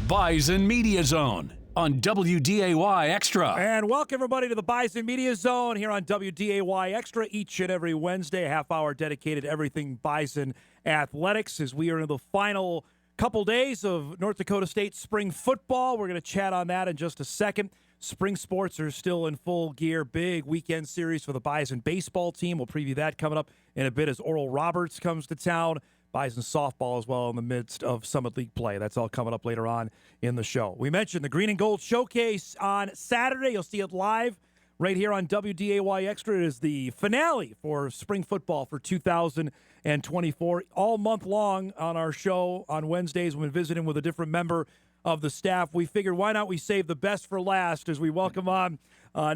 Bison Media Zone on WDAY Extra. And welcome, everybody, to the Bison Media Zone here on WDAY Extra each and every Wednesday, a half hour dedicated to everything Bison athletics as we are in the final couple days of North Dakota State spring football. We're going to chat on that in just a second. Spring sports are still in full gear. Big weekend series for the Bison baseball team. We'll preview that coming up in a bit as Oral Roberts comes to town. Bison softball as well in the midst of Summit League play. That's all coming up later on in the show. We mentioned the Green and Gold Showcase on Saturday. You'll see it live right here on WDAY Extra. It is the finale for spring football for 2024. All month long on our show on Wednesdays, we've been visiting with a different member of the staff. We figured why not we save the best for last as we welcome on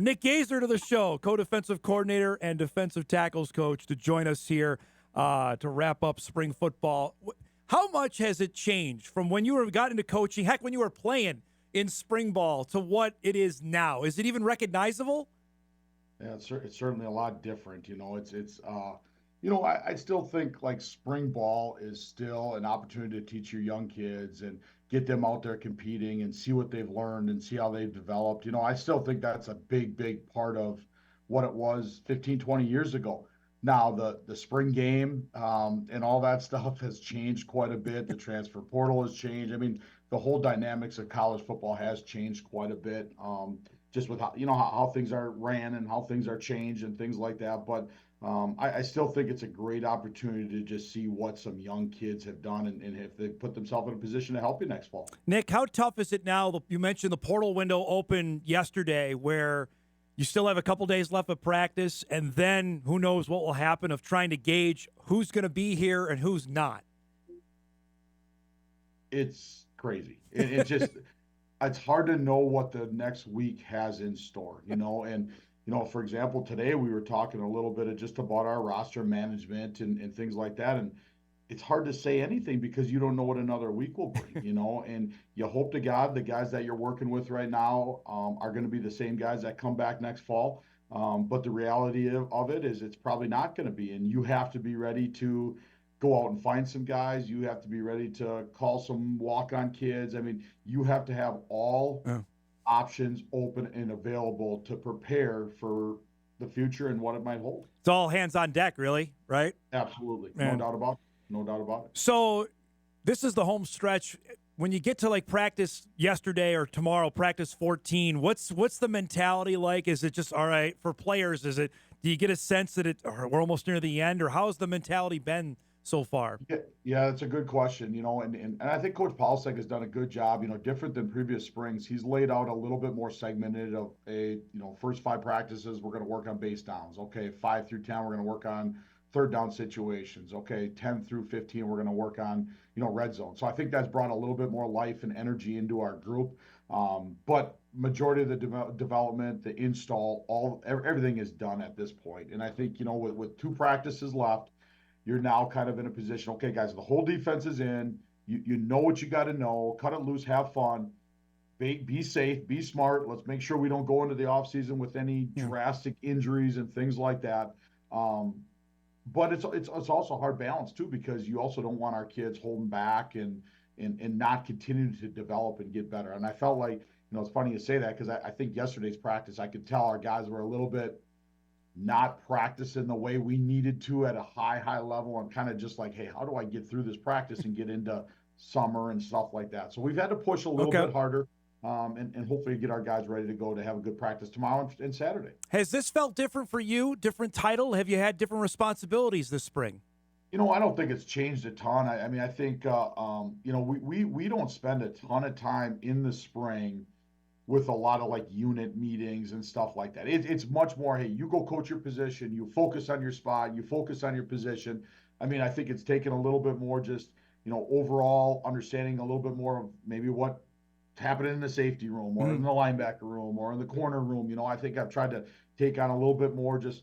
Nick Gazer to the show, co-defensive coordinator and defensive tackles coach, to join us here to wrap up spring football. How much has it changed from when you got into coaching, heck, when you were playing in spring ball, to what it is now? Is it even recognizable? Yeah, it's certainly a lot different. I still think like spring ball is still an opportunity to teach your young kids and get them out there competing and see what they've learned and see how they've developed. I still think that's a big part of what it was 15, 20 years ago. Now, the spring game and all that stuff has changed quite a bit. The transfer portal has changed. I mean, the whole dynamics of college football has changed quite a bit, just with how things are ran and how things are changed and things like that. But I still think it's a great opportunity to just see what some young kids have done and if they put themselves in a position to help you next fall. Nick, how tough is it now? You mentioned the portal window opened yesterday where you still have a couple days left of practice, and then who knows what will happen of trying to gauge who's going to be here and who's not. It's crazy. It's just it's hard to know what the next week has in store, and for example, today we were talking a little bit just about our roster management and things like that, and it's hard to say anything because you don't know what another week will bring, and you hope to God the guys that you're working with right now are going to be the same guys that come back next fall. But the reality of it is it's probably not going to be, and you have to be ready to go out and find some guys. You have to be ready to call some walk-on kids. I mean, you have to have all options open and available to prepare for the future and what it might hold. It's all hands on deck, really, right? Absolutely. Man. No doubt about it. No doubt about it. So this is the home stretch. When you get to like practice yesterday or tomorrow, practice 14, what's the mentality like? Is it just all right for players? Do you get a sense that we're almost near the end, or how's the mentality been so far? Yeah, that's a good question. And I think Coach Paulsek has done a good job. Different than previous springs, he's laid out a little bit more segmented of first 5 practices we're going to work on base downs. Okay, 5 through 10 we're going to work on third down situations. Okay, 10 through 15, we're going to work on, red zone. So I think that's brought a little bit more life and energy into our group. But majority of the development, the install, everything is done at this point. And I think, with 2 practices left, you're now kind of in a position, okay, guys, the whole defense is in. You know what you got to know. Cut it loose, have fun. Be safe, be smart. Let's make sure we don't go into the offseason with any drastic injuries and things like that. But it's also a hard balance too, because you also don't want our kids holding back and not continuing to develop and get better. And I felt like, it's funny you say that because I think yesterday's practice, I could tell our guys were a little bit not practicing the way we needed to at a high level, and kind of just like, hey, how do I get through this practice and get into summer and stuff like that? So we've had to push a little bit harder. And hopefully get our guys ready to go to have a good practice tomorrow and Saturday. Has this felt different for you? Different title? Have you had different responsibilities this spring? I don't think it's changed a ton. I think, we don't spend a ton of time in the spring with a lot of like unit meetings and stuff like that. It's much more, hey, you go coach your position, you focus on your spot, you focus on your position. I think it's taken a little bit more just, overall understanding a little bit more of maybe what happening in the safety room or in the linebacker room or in the corner room. I think I've tried to take on a little bit more just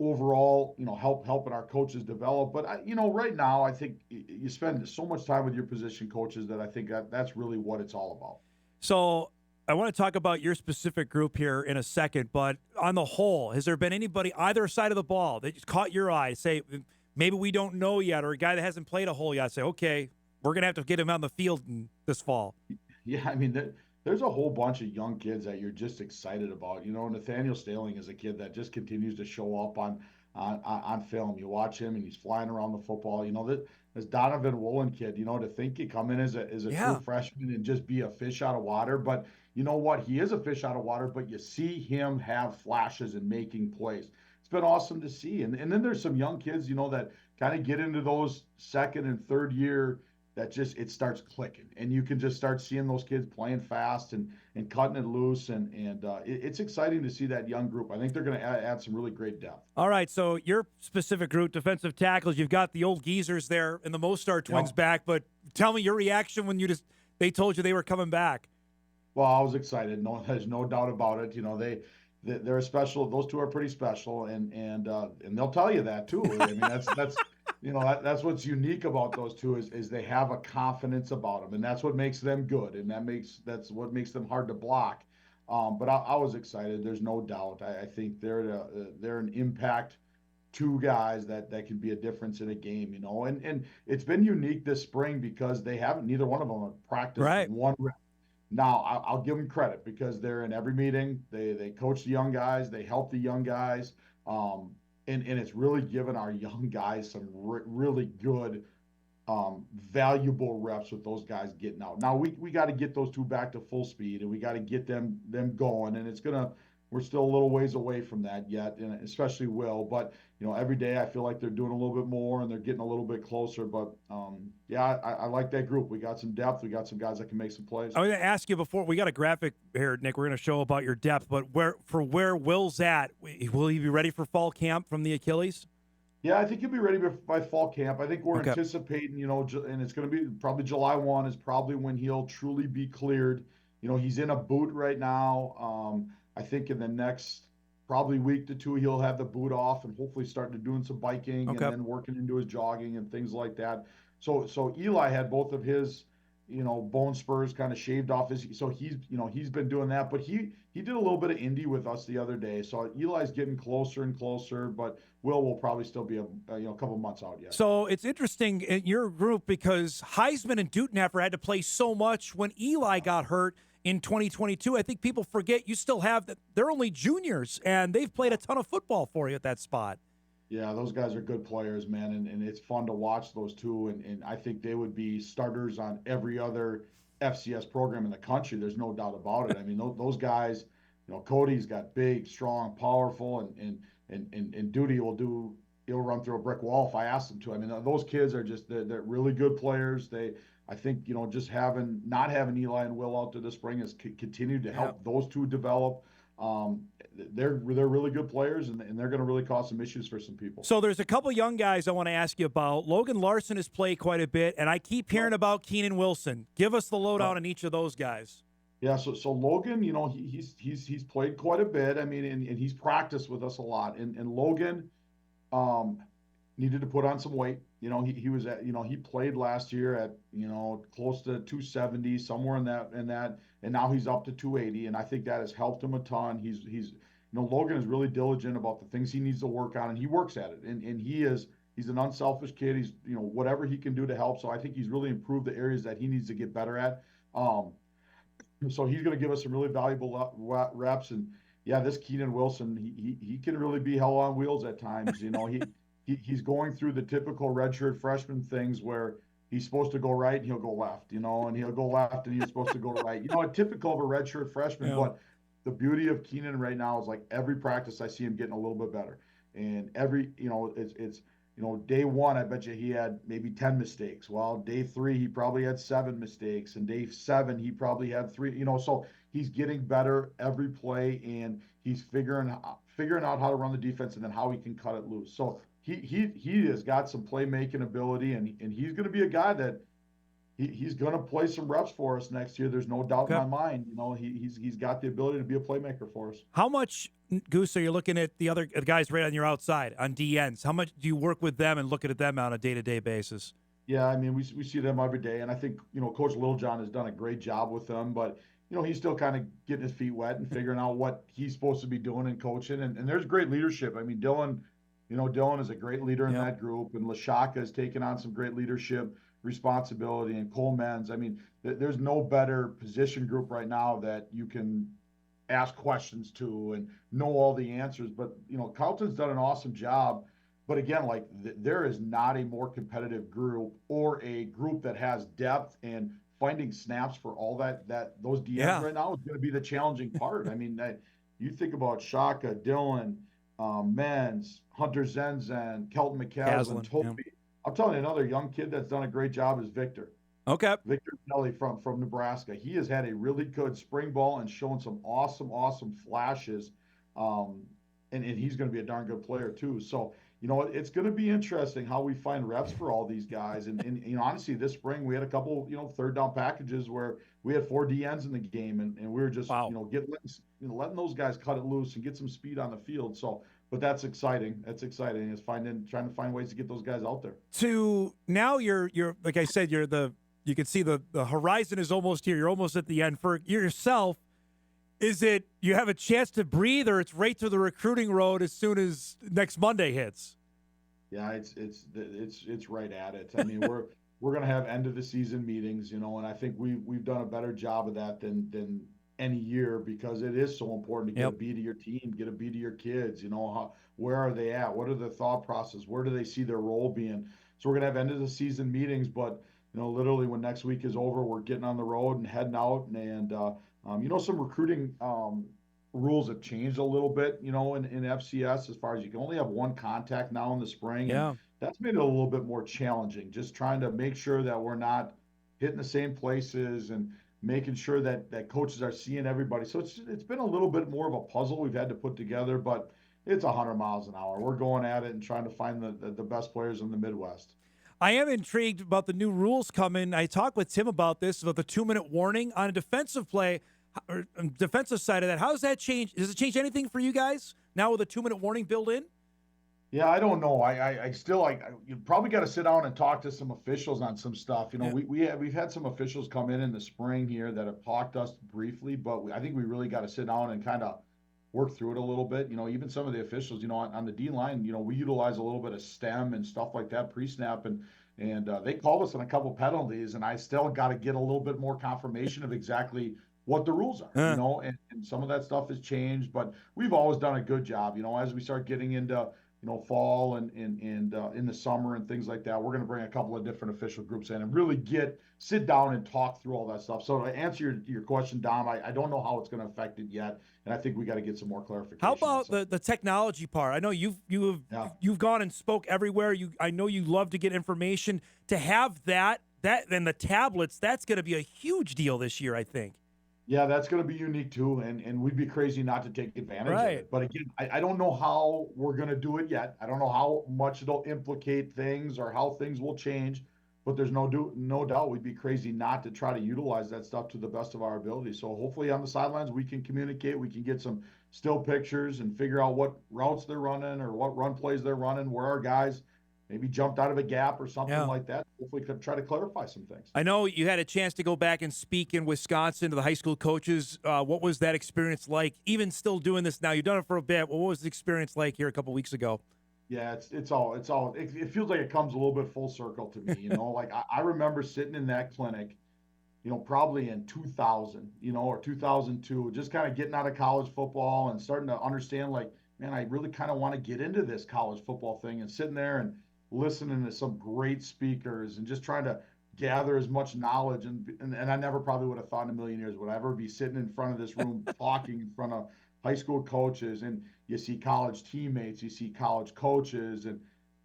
overall, helping our coaches develop. But, right now, I think you spend so much time with your position coaches that I think that's really what it's all about. So I want to talk about your specific group here in a second, but on the whole, has there been anybody either side of the ball that just caught your eye, say, maybe we don't know yet, or a guy that hasn't played a whole yet, say, okay, we're going to have to get him out in the field this fall? Yeah, I mean, there's a whole bunch of young kids that you're just excited about. Nathaniel Staling is a kid that just continues to show up on film. You watch him and he's flying around the football. This Donovan Woolen kid. To think he come in as a true Yeah. freshman and just be a fish out of water. But you know what? He is a fish out of water. But you see him have flashes and making plays. It's been awesome to see. And then there's some young kids, that kind of get into those second and third year that just it starts clicking, and you can just start seeing those kids playing fast and cutting it loose, and it's exciting to see that young group. I think they're going to add some really great depth. All right, so your specific group, defensive tackles, you've got the old geezers there and the Mostaert twins back, but tell me your reaction when they told you they were coming back. Well, I was excited. No, there's no doubt about it. They're special. Those two are pretty special, and they'll tell you that too. I mean, that's what's unique about those two is they have a confidence about them, and that's what makes them good, and that's what makes them hard to block. But I was excited. There's no doubt. I think they're an impact two guys that can be a difference in a game. And it's been unique this spring because neither one of them have practiced one rep. Now, I'll give them credit because they're in every meeting. They coach the young guys. They help the young guys. And it's really given our young guys some really good, valuable reps with those guys getting out. Now, we got to get those two back to full speed, and we got to get them going. And we're still a little ways away from that yet, and especially Will. But, every day I feel like they're doing a little bit more and they're getting a little bit closer. But, I like that group. We got some depth. We got some guys that can make some plays. I was going to ask you before. We got a graphic here, Nick. We're going to show about your depth. But where Will's at, will he be ready for fall camp from the Achilles? Yeah, I think he'll be ready by fall camp. I think we're anticipating, and it's going to be probably July 1 is probably when he'll truly be cleared. He's in a boot right now. I think in the next probably week to two, he'll have the boot off and hopefully start doing some biking and then working into his jogging and things like that. So Eli had both of his, bone spurs kind of shaved off so he's been doing that, but he did a little bit of Indy with us the other day. So Eli's getting closer and closer, but Will probably still be a couple months out yet. So it's interesting in your group because Huisman and Duttenhefer had to play so much when Eli got hurt in 2022. I think people forget you still have that. They're only juniors, and they've played a ton of football for you at that spot. Yeah, those guys are good players, man, and it's fun to watch those two, and I think they would be starters on every other FCS program in the country. There's no doubt about it. I mean, those guys, Kody's got big, strong, powerful, and Duty he'll run through a brick wall if I ask him to. I mean, those kids are they're really good players. I think, just not having Eli and Will out there this spring has continued to help those two develop. They're really good players, and they're going to really cause some issues for some people. So there's a couple young guys I want to ask you about. Logan Larson has played quite a bit, and I keep hearing about Keenan Wilson. Give us the lowdown on each of those guys. Yeah, so Logan, he's played quite a bit. I mean, and he's practiced with us a lot. And Logan needed to put on some weight. He was at, he played last year at, close to 270, somewhere in that, and now he's up to 280, and I think that has helped him a ton. He's Logan is really diligent about the things he needs to work on, and he works at it, and he's an unselfish kid. He's, whatever he can do to help. So I think he's really improved the areas that he needs to get better at. So he's going to give us some really valuable reps, and yeah, this Keenan Wilson, he can really be hell on wheels at times. He's going through the typical redshirt freshman things where he's supposed to go right and he'll go left, and he'll go left and he's supposed to go right. Typical of a redshirt freshman. Yeah. But the beauty of Keenan right now is like every practice I see him getting a little bit better. And it's day one, I bet you he had maybe 10 mistakes. Well, day 3, he probably had 7 mistakes. And day 7, he probably had 3, so he's getting better every play, and he's figuring out how to run the defense and then how he can cut it loose. So he has got some playmaking ability, and he's going to be a guy that he's going to play some reps for us next year. There's no doubt in my mind. He's got the ability to be a playmaker for us. How much, Goose, are you looking at the other guys right on your outside, on DNs? How much do you work with them and look at them on a day-to-day basis? Yeah, I mean, we see them every day, and I think, Coach Littlejohn has done a great job with them, but, he's still kind of getting his feet wet and figuring out what he's supposed to be doing and coaching, and there's great leadership. I mean, Dylan is a great leader in that group, and Loshiaka has taken on some great leadership. responsibility, and Kole Menz. I mean, there's no better position group right now that you can ask questions to and know all the answers. But, Carlton's done an awesome job. But again, like there is not a more competitive group or a group that has depth, and finding snaps for all those DMs right now is going to be the challenging part. I mean, you think about Shaka, Dylan, Menz, Hunter Zenzen, Kelton McCaslin, Toby. Yeah. I'm telling you, another young kid that's done a great job is Victor. Okay. Victor Kelly from Nebraska. He has had a really good spring ball and shown some awesome flashes. And he's going to be a darn good player too. So, it's going to be interesting how we find reps for all these guys. And honestly, this spring we had a couple, third down packages where we had 4 DNs in the game, and we were just, letting those guys cut it loose and get some speed on the field. So, but that's exciting. That's exciting. Is trying to find ways to get those guys out there. To now, you're like I said, you can see the horizon is almost here. You're almost at the end. For yourself, is it you have a chance to breathe, or it's right to the recruiting road as soon as next Monday hits? Yeah, it's right at it. I mean, we're going to have end of the season meetings, and I think we've done a better job of that than any year, because it is so important to get a beat of your team, get a beat of your kids. Where are they at? What are their thought process? Where do they see their role being? So we're going to have end of the season meetings, but literally when next week is over, we're getting on the road and heading out. And some recruiting rules have changed a little bit, in FCS, as far as you can only have one contact now in the spring. Yeah. And that's made it a little bit more challenging, just trying to make sure that we're not hitting the same places and making sure that coaches are seeing everybody. So it's been a little bit more of a puzzle we've had to put together, but it's 100 miles an hour. We're going at it and trying to find the best players in the Midwest. I am intrigued about the new rules coming. I talked with Tim about this, about the 2-minute warning on a defensive play, or defensive side of that. How does that change? Does it change anything for you guys now with a 2-minute warning built in? Yeah, I don't know. I still you probably got to sit down and talk to some officials on some stuff. We've had some officials come in the spring here that have talked to us briefly, but I think we really got to sit down and kind of work through it a little bit. Even some of the officials, on the D line, we utilize a little bit of stem and stuff like that pre-snap, and they called us on a couple penalties, and I still got to get a little bit more confirmation of exactly what the rules are. And some of that stuff has changed, but we've always done a good job. As we start getting into fall and in the summer and things like that, we're going to bring a couple of different official groups in and really sit down and talk through all that stuff. So to answer your question, Dom, I don't know how it's going to affect it yet, and I think we got to get some more clarification. How about the technology part? I know you've gone and spoke everywhere. I know you love to get information. To have that and the tablets, that's going to be a huge deal this year, I think. Yeah, that's going to be unique too, and we'd be crazy not to take advantage of it. But again, I don't know how we're going to do it yet. I don't know how much it'll implicate things or how things will change, but there's no doubt we'd be crazy not to try to utilize that stuff to the best of our ability. So hopefully on the sidelines we can communicate, we can get some still pictures and figure out what routes they're running or what run plays they're running, where our guys maybe jumped out of a gap or something like that. Hopefully could try to clarify some things. I know you had a chance to go back and speak in Wisconsin to the high school coaches. What was that experience like? Even still doing this now, you've done it for a bit. What was the experience like here a couple weeks ago? Yeah, it feels like it comes a little bit full circle to me. Like I remember sitting in that clinic, probably in 2000, or 2002, just kind of getting out of college football and starting to understand, like, man, I really kind of want to get into this college football thing, and sitting there and listening to some great speakers and just trying to gather as much knowledge. And I never probably would have thought in a million years would I ever be sitting in front of this room talking in front of high school coaches, and you see college teammates, you see college coaches, and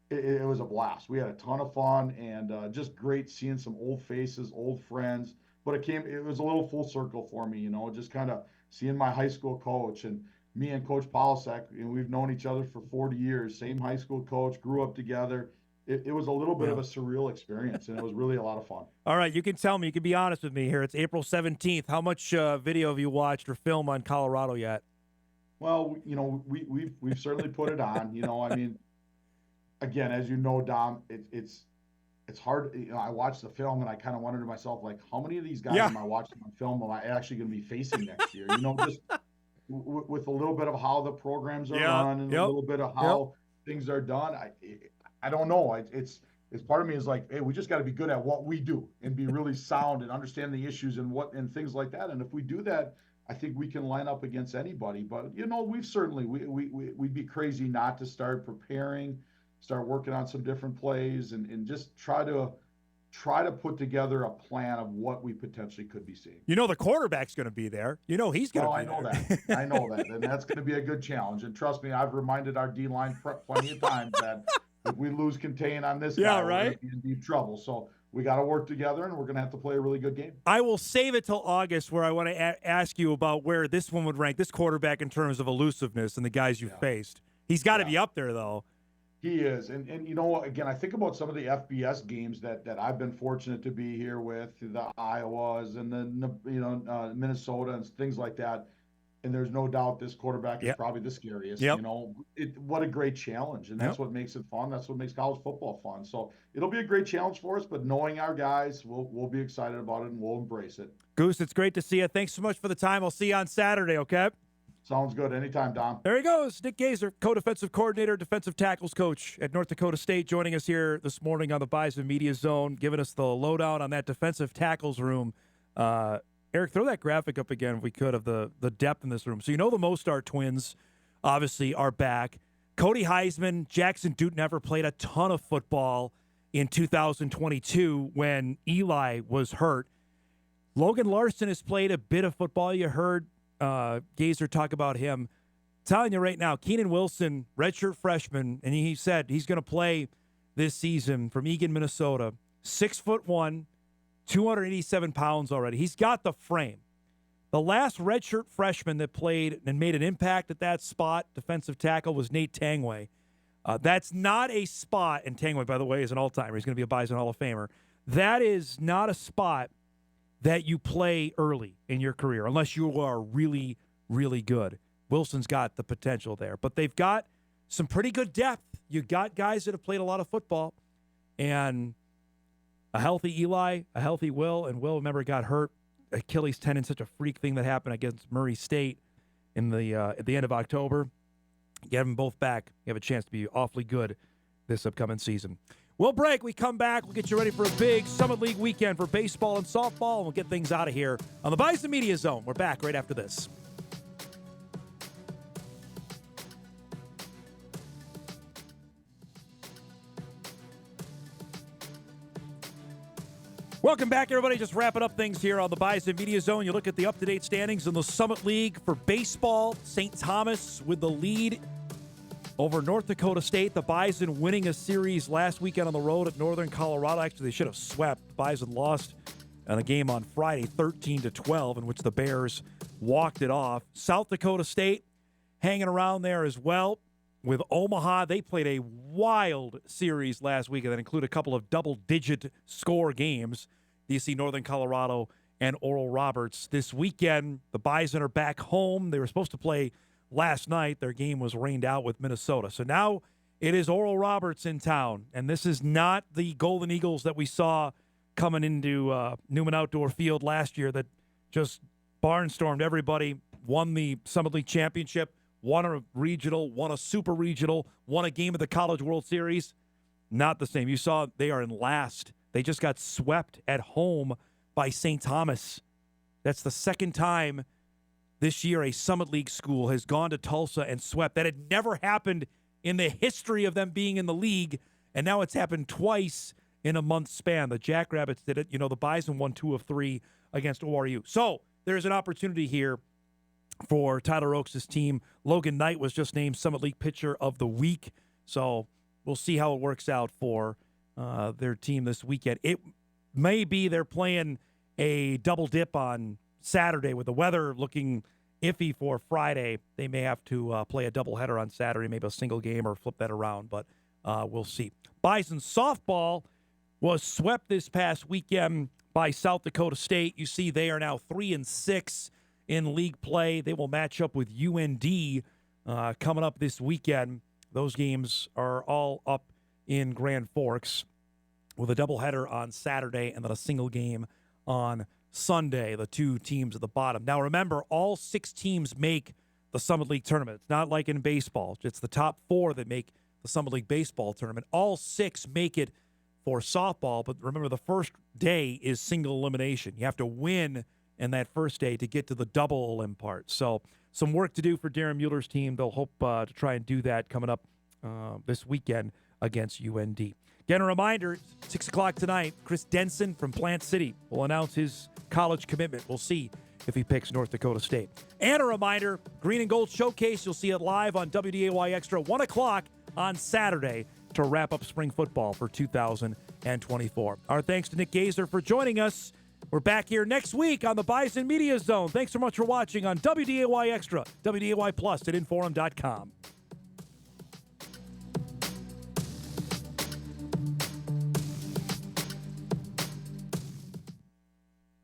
it was a blast. We had a ton of fun, and just great seeing some old faces, old friends. But it was a little full circle for me, just kind of seeing my high school coach, and me and Coach Polisek, we've known each other for 40 years, same high school coach, grew up together. It was a little bit of a surreal experience, and it was really a lot of fun. All right, you can tell me. You can be honest with me here. It's April 17th. How much video have you watched or film on Colorado yet? Well, we've certainly put it on. I mean, again, as you know, Dom, it's hard. I watched the film and I kind of wondered to myself, like, how many of these guys am I watching on film am I actually going to be facing next year? Just with a little bit of how the programs are run and a little bit of how things are done. I don't know. is part of me is like, hey, we just got to be good at what we do and be really sound and understand the issues and things like that. And if we do that, I think we can line up against anybody. But we've certainly we'd be crazy not to start preparing, start working on some different plays, and just try to put together a plan of what we potentially could be seeing. The quarterback's going to be there. He's going to be there. I know that. I know that. And that's going to be a good challenge. And trust me, I've reminded our D-line plenty of times that if we lose contain on this guy, we're going to be in deep trouble. So we got to work together, and we're going to have to play a really good game. I will save it till August, where I want to ask you about where this one would rank, this quarterback, in terms of elusiveness and the guys you've faced. He's got to be up there, though. He is. And again, I think about some of the FBS games that I've been fortunate to be here with, the Iowas and the Minnesota and things like that. And there's no doubt this quarterback is probably the scariest. What a great challenge. And that's what makes it fun. That's what makes college football fun. So it'll be a great challenge for us, but knowing our guys, we'll be excited about it and we'll embrace it. Goose, it's great to see you. Thanks so much for the time. I'll see you on Saturday, okay? Sounds good. Anytime, Don. There he goes. Nick Gazer, co-defensive coordinator, defensive tackles coach at North Dakota State, joining us here this morning on the Bison Media Zone, giving us the lowdown on that defensive tackles room. Eric, throw that graphic up again if we could of the depth in this room. So the Mostaert twins obviously are back. Kody Huisman, Jaxon Duttenhefer played a ton of football in 2022 when Eli was hurt. Logan Larson has played a bit of football. You heard Gazer talk about him. I'm telling you right now, Keenan Wilson, redshirt freshman, and he said he's going to play this season from Eagan, Minnesota. 6'1", 287 pounds already. He's got the frame. The last redshirt freshman that played and made an impact at that spot, defensive tackle, was Nate Tangway. That's not a spot, and Tangway, by the way, is an all-timer. He's going to be a Bison Hall of Famer. That is not a spot that you play early in your career unless you are really, really good. Wilson's got the potential there. But they've got some pretty good depth. You got guys that have played a lot of football. And a healthy Eli, a healthy Will, and Will, remember, got hurt. Achilles tendon, such a freak thing that happened against Murray State in the at the end of October. Get them both back. You have a chance to be awfully good this upcoming season. We'll break. We come back. We'll get you ready for a big Summit League weekend for baseball and softball, and we'll get things out of here on the Bison Media Zone. We're back right after this. Welcome back, everybody. Just wrapping up things here on the Bison Media Zone. You look at the up-to-date standings in the Summit League for baseball. St. Thomas with the lead over North Dakota State. The Bison winning a series last weekend on the road at Northern Colorado. Actually, they should have swept. The Bison lost in a game on Friday, 13-12, in which the Bears walked it off. South Dakota State hanging around there as well with Omaha. They played a wild series last week that included a couple of double-digit score games. You see Northern Colorado and Oral Roberts. This weekend, the Bison are back home. They were supposed to play last night. Their game was rained out with Minnesota. So now it is Oral Roberts in town, and this is not the Golden Eagles that we saw coming into Newman Outdoor Field last year that just barnstormed everybody, won the Summit League Championship, won a regional, won a super regional, won a game of the College World Series. Not the same. You saw they are in last. They just got swept at home by St. Thomas. That's the second time this year a Summit League school has gone to Tulsa and swept. That had never happened in the history of them being in the league, and now it's happened twice in a month span. The Jackrabbits did it. The Bison won 2 of 3 against ORU. So there's an opportunity here for Tyler Oaks' team. Logan Knight was just named Summit League Pitcher of the Week. So we'll see how it works out for their team this weekend. It may be they're playing a double dip on Saturday with the weather looking iffy for Friday. They may have to play a doubleheader on Saturday, maybe a single game or flip that around, but we'll see. Bison softball was swept this past weekend by South Dakota State. You see they are now 3-6 in league play. They will match up with UND coming up this weekend. Those games are all up in Grand Forks with a doubleheader on Saturday and then a single game on Sunday, the two teams at the bottom. Now, remember, all 6 teams make the Summit League tournament. It's not like in baseball. It's the top 4 that make the Summit League baseball tournament. All 6 make it for softball. But remember, the first day is single elimination. You have to win in that first day to get to the double elim part. So some work to do for Darren Mueller's team. They'll hope to try and do that coming up this weekend against UND. Again, a reminder, 6 o'clock tonight, Chris Denson from Plant City will announce his college commitment. We'll see if he picks North Dakota State. And a reminder, Green and Gold Showcase, you'll see it live on WDAY Extra, 1 o'clock on Saturday to wrap up spring football for 2024. Our thanks to Nick Gazer for joining us. We're back here next week on the Bison Media Zone. Thanks so much for watching on WDAY Extra, WDAY Plus at Inforum.com.